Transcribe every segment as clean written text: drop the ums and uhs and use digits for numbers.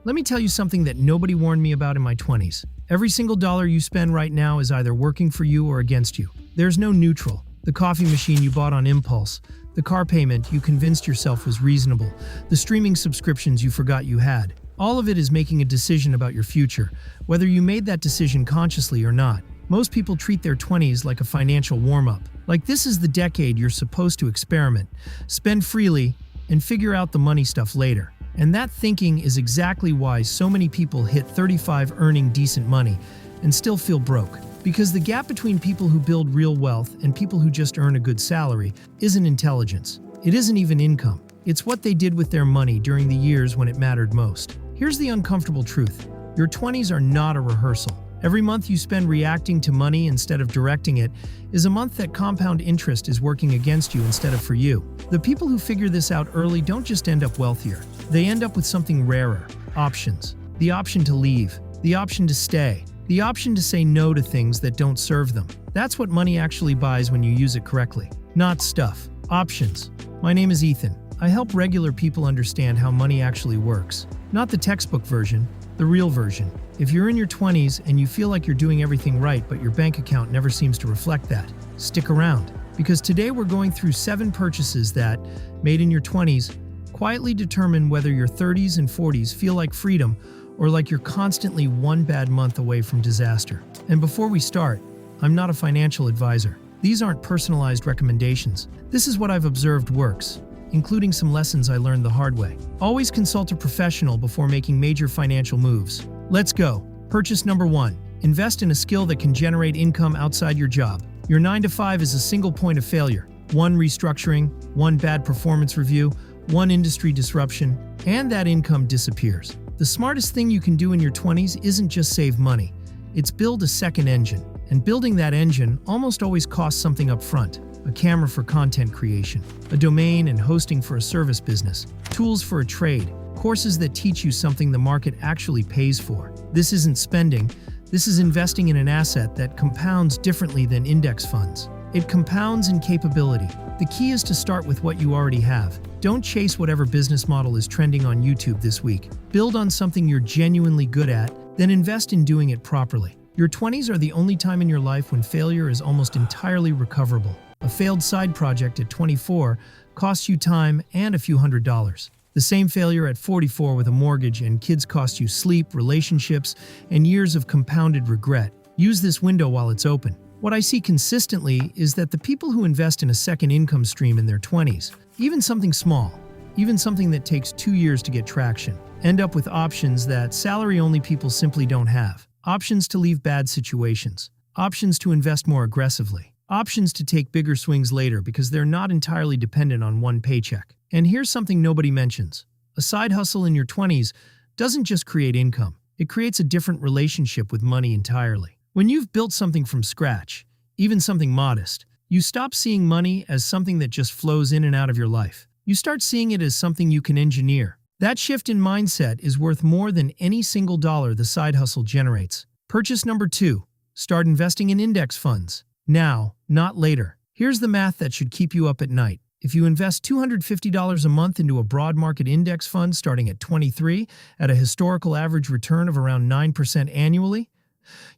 Let me tell you something that nobody warned me about in my 20s. Every single dollar you spend right now is either working for you or against you. There's no neutral. The coffee machine you bought on impulse, the car payment you convinced yourself was reasonable, the streaming subscriptions you forgot you had. All of it is making a decision about your future, whether you made that decision consciously or not. Most people treat their 20s like a financial warm-up. Like this is the decade you're supposed to experiment, spend freely, and figure out the money stuff later. And that thinking is exactly why so many people hit 35 earning decent money and still feel broke. Because the gap between people who build real wealth and people who just earn a good salary isn't intelligence. It isn't even income. It's what they did with their money during the years when it mattered most. Here's the uncomfortable truth. Your 20s are not a rehearsal. Every month you spend reacting to money instead of directing it is a month that compound interest is working against you instead of for you. The people who figure this out early don't just end up wealthier. They end up with something rarer. Options. The option to leave. The option to stay. The option to say no to things that don't serve them. That's what money actually buys when you use it correctly. Not stuff. Options. My name is Ethan. I help regular people understand how money actually works. Not the textbook version, the real version. If you're in your 20s and you feel like you're doing everything right but your bank account never seems to reflect that, stick around. Because today we're going through 7 purchases that, made in your 20s, quietly determine whether your 30s and 40s feel like freedom or like you're constantly one bad month away from disaster. And before we start, I'm not a financial advisor. These aren't personalized recommendations. This is what I've observed works, including some lessons I learned the hard way. Always consult a professional before making major financial moves. Let's go. Purchase number 1. Invest in a skill that can generate income outside your job. Your 9-to-5 is a single point of failure. One restructuring, one bad performance review, one industry disruption, and that income disappears. The smartest thing you can do in your 20s isn't just save money. It's build a second engine. And building that engine almost always costs something up front. A camera for content creation, a domain and hosting for a service business, tools for a trade, courses that teach you something the market actually pays for. This isn't spending, this is investing in an asset that compounds differently than index funds. It compounds in capability. The key is to start with what you already have. Don't chase whatever business model is trending on YouTube this week. Build on something you're genuinely good at, then invest in doing it properly. Your 20s are the only time in your life when failure is almost entirely recoverable. A failed side project at 24 costs you time and a few $100s. The same failure at 44 with a mortgage and kids cost you sleep, relationships, and years of compounded regret. Use this window while it's open. What I see consistently is that the people who invest in a second income stream in their 20s, even something small, even something that takes 2 years to get traction, end up with options that salary-only people simply don't have. Options to leave bad situations. Options to invest more aggressively. Options to take bigger swings later because they're not entirely dependent on one paycheck. And here's something nobody mentions. A side hustle in your 20s doesn't just create income. It creates a different relationship with money entirely. When you've built something from scratch, even something modest, you stop seeing money as something that just flows in and out of your life. You start seeing it as something you can engineer. That shift in mindset is worth more than any single dollar the side hustle generates. Purchase number 2. Start investing in index funds. Now, not later. Here's the math that should keep you up at night. If you invest $250 a month into a broad market index fund starting at 23 at a historical average return of around 9% annually,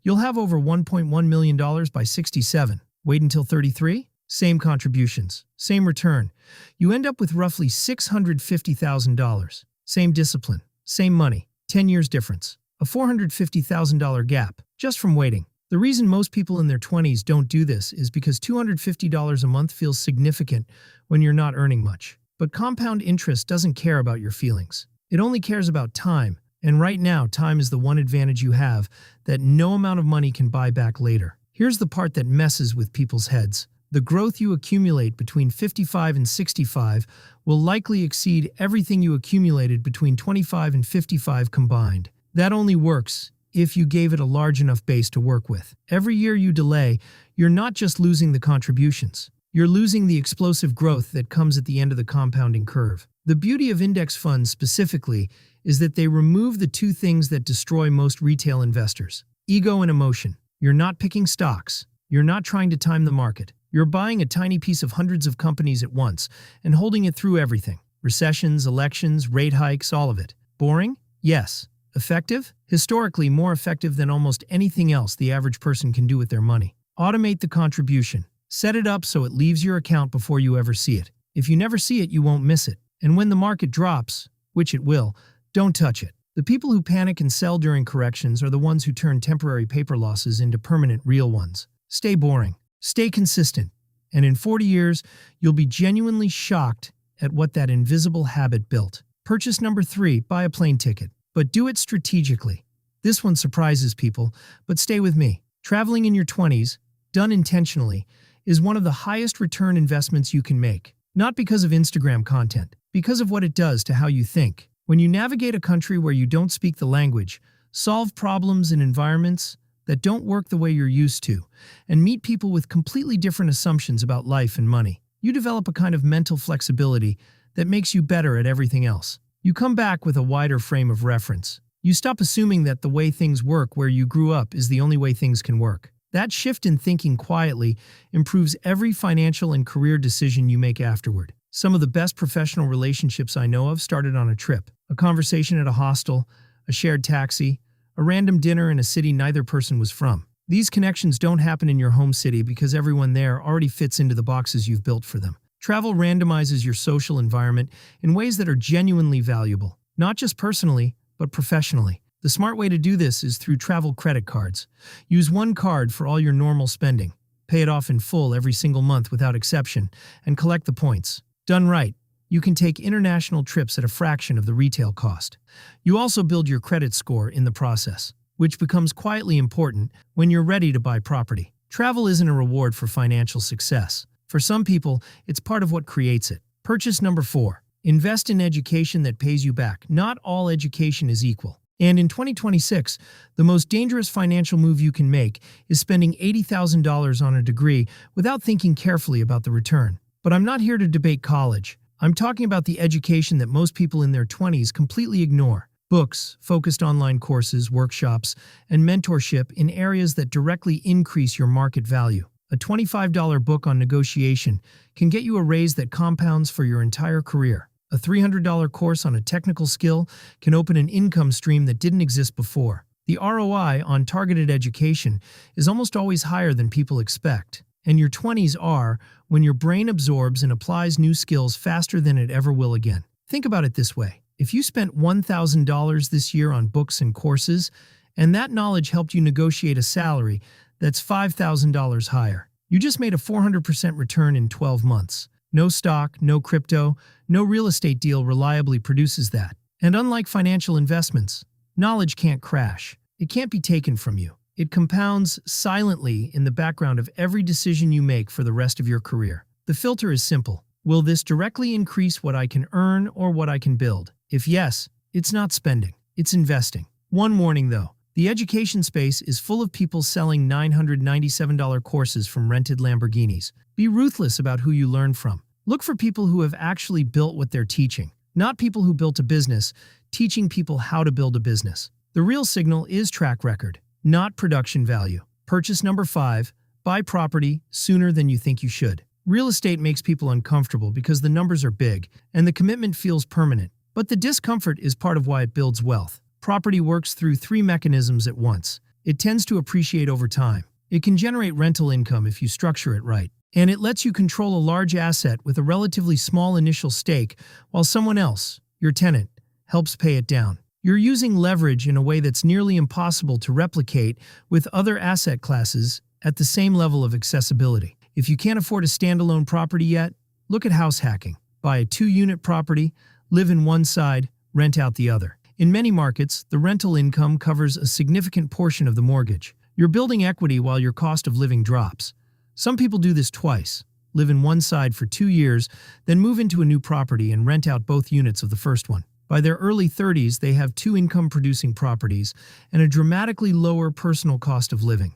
you'll have over $1.1 million by 67. Wait until 33? Same contributions, same return. You end up with roughly $650,000. Same discipline, same money, 10 years difference. A $450,000 gap, just from waiting. The reason most people in their 20s don't do this is because $250 a month feels significant when you're not earning much. But compound interest doesn't care about your feelings. It only cares about time. And right now, time is the one advantage you have that no amount of money can buy back later. Here's the part that messes with people's heads. The growth you accumulate between 55 and 65 will likely exceed everything you accumulated between 25 and 55 combined. That only works if you gave it a large enough base to work with. Every year you delay, you're not just losing the contributions. You're losing the explosive growth that comes at the end of the compounding curve. The beauty of index funds specifically is that they remove the 2 things that destroy most retail investors: ego and emotion. You're not picking stocks. You're not trying to time the market. You're buying a tiny piece of hundreds of companies at once and holding it through everything. Recessions, elections, rate hikes, all of it. Boring? Yes. Effective? Historically, more effective than almost anything else the average person can do with their money. Automate the contribution. Set it up so it leaves your account before you ever see it. If you never see it, you won't miss it. And when the market drops, which it will, don't touch it. The people who panic and sell during corrections are the ones who turn temporary paper losses into permanent real ones. Stay boring. Stay consistent. And in 40 years, you'll be genuinely shocked at what that invisible habit built. Purchase number 3, buy a plane ticket. But do it strategically. This one surprises people, but stay with me. Traveling in your 20s, done intentionally, is one of the highest return investments you can make. Not because of Instagram content, because of what it does to how you think. When you navigate a country where you don't speak the language, solve problems in environments that don't work the way you're used to, and meet people with completely different assumptions about life and money, you develop a kind of mental flexibility that makes you better at everything else. You come back with a wider frame of reference. You stop assuming that the way things work where you grew up is the only way things can work. That shift in thinking quietly improves every financial and career decision you make afterward. Some of the best professional relationships I know of started on a trip, a conversation at a hostel, a shared taxi, a random dinner in a city neither person was from. These connections don't happen in your home city because everyone there already fits into the boxes you've built for them. Travel randomizes your social environment in ways that are genuinely valuable, not just personally, but professionally. The smart way to do this is through travel credit cards. Use one card for all your normal spending. Pay it off in full every single month without exception, and collect the points. Done right, you can take international trips at a fraction of the retail cost. You also build your credit score in the process, which becomes quietly important when you're ready to buy property. Travel isn't a reward for financial success. For some people, it's part of what creates it. Purchase number 4. Invest in education that pays you back. Not all education is equal. And in 2026, the most dangerous financial move you can make is spending $80,000 on a degree without thinking carefully about the return. But I'm not here to debate college. I'm talking about the education that most people in their 20s completely ignore. Books, focused online courses, workshops, and mentorship in areas that directly increase your market value. A $25 book on negotiation can get you a raise that compounds for your entire career. A $300 course on a technical skill can open an income stream that didn't exist before. The ROI on targeted education is almost always higher than people expect. And your 20s are when your brain absorbs and applies new skills faster than it ever will again. Think about it this way. If you spent $1,000 this year on books and courses, and that knowledge helped you negotiate a salary that's $5,000 higher, you just made a 400% return in 12 months. No stock, no crypto, no real estate deal reliably produces that. And unlike financial investments, knowledge can't crash. It can't be taken from you. It compounds silently in the background of every decision you make for the rest of your career. The filter is simple. Will this directly increase what I can earn or what I can build? If yes, it's not spending, it's investing. One warning though. The education space is full of people selling $997 courses from rented Lamborghinis. Be ruthless about who you learn from. Look for people who have actually built what they're teaching, not people who built a business, teaching people how to build a business. The real signal is track record, not production value. Purchase number 5, buy property sooner than you think you should. Real estate makes people uncomfortable because the numbers are big and the commitment feels permanent. But the discomfort is part of why it builds wealth. Property works through 3 mechanisms at once. It tends to appreciate over time. It can generate rental income if you structure it right. And it lets you control a large asset with a relatively small initial stake while someone else, your tenant, helps pay it down. You're using leverage in a way that's nearly impossible to replicate with other asset classes at the same level of accessibility. If you can't afford a standalone property yet, look at house hacking. Buy a 2-unit property, live in one side, rent out the other. In many markets, the rental income covers a significant portion of the mortgage. You're building equity while your cost of living drops. Some people do this twice, live in one side for 2 years, then move into a new property and rent out both units of the first one. By their early 30s, they have 2 income-producing properties and a dramatically lower personal cost of living.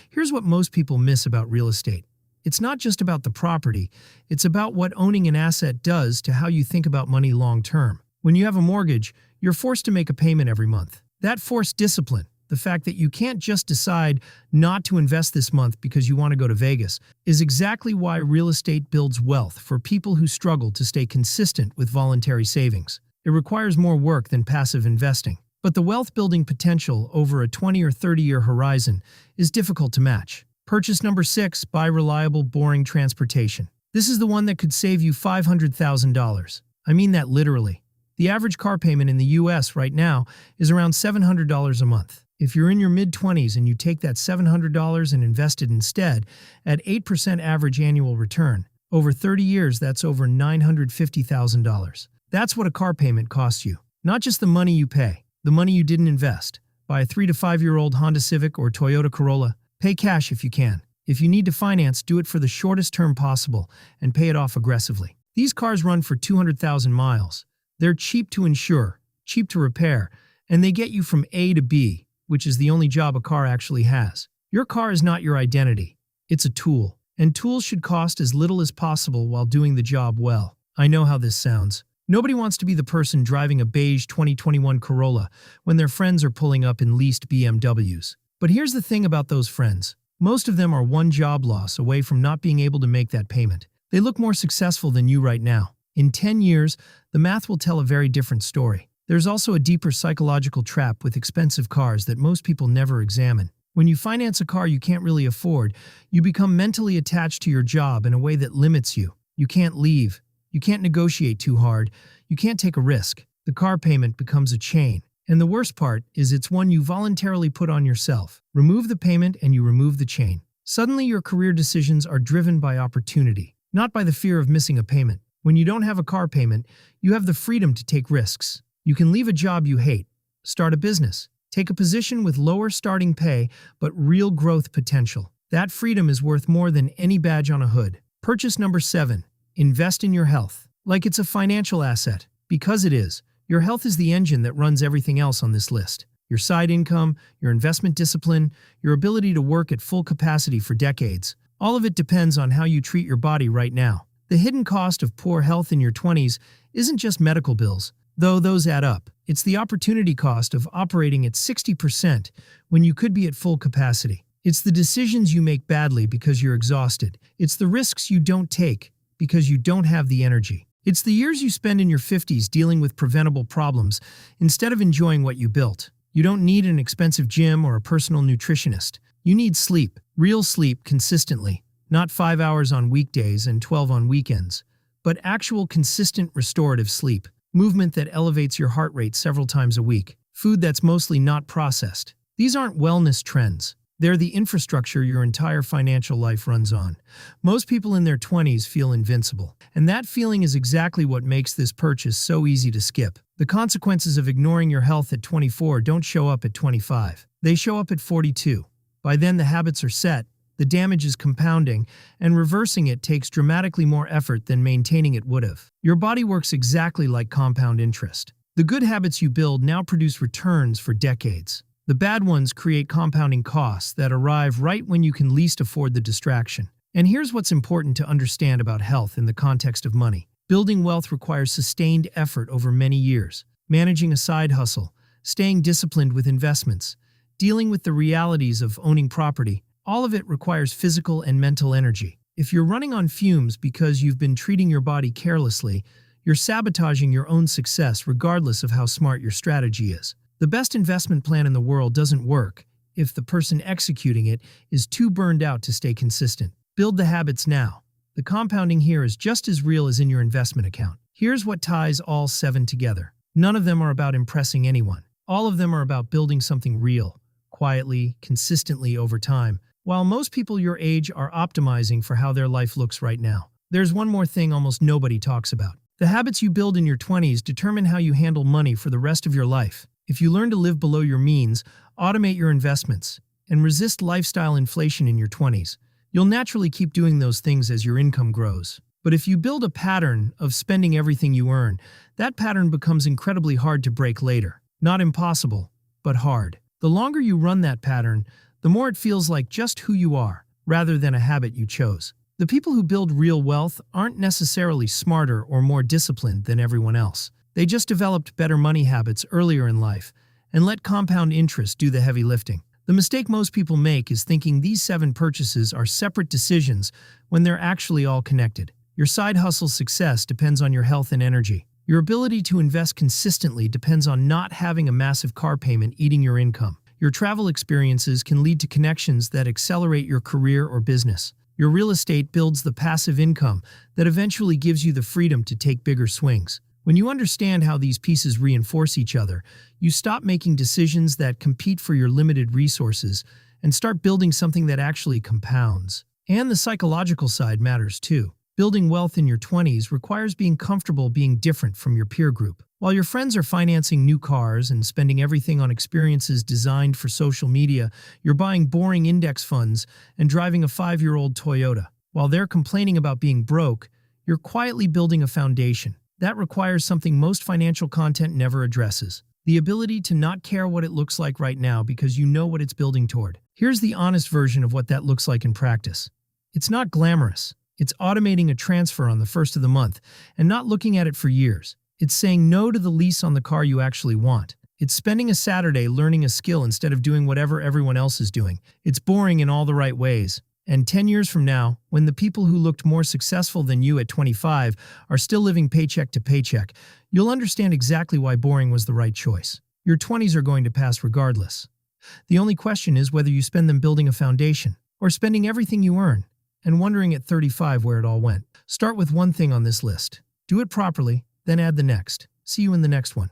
Here's what most people miss about real estate. It's not just about the property, it's about what owning an asset does to how you think about money long-term. When you have a mortgage, you're forced to make a payment every month. That forced discipline, the fact that you can't just decide not to invest this month because you want to go to Vegas, is exactly why real estate builds wealth for people who struggle to stay consistent with voluntary savings. It requires more work than passive investing. but the wealth-building potential over a 20 or 30-year horizon is difficult to match. Purchase number 6, buy reliable, boring transportation. This is the one that could save you $500,000. I mean that literally. The average car payment in the US right now is around $700 a month. If you're in your mid-20s and you take that $700 and invest it instead at 8% average annual return, over 30 years that's over $950,000. That's what a car payment costs you. Not just the money you pay, the money you didn't invest. Buy a 3 to 5-year-old Honda Civic or Toyota Corolla. Pay cash if you can. If you need to finance, do it for the shortest term possible and pay it off aggressively. These cars run for 200,000 miles. They're cheap to insure, cheap to repair, and they get you from A to B, which is the only job a car actually has. Your car is not your identity. It's a tool, and tools should cost as little as possible while doing the job well. I know how this sounds. Nobody wants to be the person driving a beige 2021 Corolla when their friends are pulling up in leased BMWs. But here's the thing about those friends. Most of them are one job loss away from not being able to make that payment. They look more successful than you right now. In 10 years, the math will tell a very different story. There's also a deeper psychological trap with expensive cars that most people never examine. When you finance a car you can't really afford, you become mentally attached to your job in a way that limits you. You can't leave. You can't negotiate too hard. You can't take a risk. The car payment becomes a chain. And the worst part is it's one you voluntarily put on yourself. Remove the payment and you remove the chain. Suddenly your career decisions are driven by opportunity, not by the fear of missing a payment. When you don't have a car payment, you have the freedom to take risks. You can leave a job you hate, start a business, take a position with lower starting pay but real growth potential. That freedom is worth more than any badge on a hood. Purchase number 7. Invest in your health. Like it's a financial asset. Because it is. Your health is the engine that runs everything else on this list. Your side income, your investment discipline, your ability to work at full capacity for decades. All of it depends on how you treat your body right now. The hidden cost of poor health in your 20s isn't just medical bills, though those add up. It's the opportunity cost of operating at 60% when you could be at full capacity. It's the decisions you make badly because you're exhausted. It's the risks you don't take because you don't have the energy. It's the years you spend in your 50s dealing with preventable problems instead of enjoying what you built. You don't need an expensive gym or a personal nutritionist. You need sleep, real sleep consistently. Not 5 hours on weekdays and 12 on weekends, but actual consistent restorative sleep, movement that elevates your heart rate several times a week, food that's mostly not processed. These aren't wellness trends. They're the infrastructure your entire financial life runs on. Most people in their 20s feel invincible, and that feeling is exactly what makes this purchase so easy to skip. The consequences of ignoring your health at 24 don't show up at 25. They show up at 42. By then the habits are set. The damage is compounding, and reversing it takes dramatically more effort than maintaining it would have. Your body works exactly like compound interest. The good habits you build now produce returns for decades. The bad ones create compounding costs that arrive right when you can least afford the distraction. And here's what's important to understand about health in the context of money. Building wealth requires sustained effort over many years. Managing a side hustle, staying disciplined with investments, dealing with the realities of owning property. All of it requires physical and mental energy. If you're running on fumes because you've been treating your body carelessly, you're sabotaging your own success regardless of how smart your strategy is. The best investment plan in the world doesn't work if the person executing it is too burned out to stay consistent. Build the habits now. The compounding here is just as real as in your investment account. Here's what ties all 7 together. None of them are about impressing anyone. All of them are about building something real, quietly, consistently over time. While most people your age are optimizing for how their life looks right now, there's one more thing almost nobody talks about. The habits you build in your 20s determine how you handle money for the rest of your life. If you learn to live below your means, automate your investments, and resist lifestyle inflation in your 20s, you'll naturally keep doing those things as your income grows. But if you build a pattern of spending everything you earn, that pattern becomes incredibly hard to break later. Not impossible, but hard. The longer you run that pattern, the more it feels like just who you are, rather than a habit you chose. The people who build real wealth aren't necessarily smarter or more disciplined than everyone else. They just developed better money habits earlier in life and let compound interest do the heavy lifting. The mistake most people make is thinking these 7 purchases are separate decisions when they're actually all connected. Your side hustle's success depends on your health and energy. Your ability to invest consistently depends on not having a massive car payment eating your income. Your travel experiences can lead to connections that accelerate your career or business. Your real estate builds the passive income that eventually gives you the freedom to take bigger swings. When you understand how these pieces reinforce each other, you stop making decisions that compete for your limited resources and start building something that actually compounds. And the psychological side matters too. Building wealth in your 20s requires being comfortable being different from your peer group. While your friends are financing new cars and spending everything on experiences designed for social media, you're buying boring index funds and driving a 5-year-old Toyota. While they're complaining about being broke, you're quietly building a foundation. That requires something most financial content never addresses: the ability to not care what it looks like right now because you know what it's building toward. Here's the honest version of what that looks like in practice. It's not glamorous. It's automating a transfer on the first of the month and not looking at it for years. It's saying no to the lease on the car you actually want. It's spending a Saturday learning a skill instead of doing whatever everyone else is doing. It's boring in all the right ways. And 10 years from now, when the people who looked more successful than you at 25 are still living paycheck to paycheck, you'll understand exactly why boring was the right choice. Your 20s are going to pass regardless. The only question is whether you spend them building a foundation or spending everything you earn and wondering at 35 where it all went. Start with one thing on this list. Do it properly, then add the next. See you in the next one.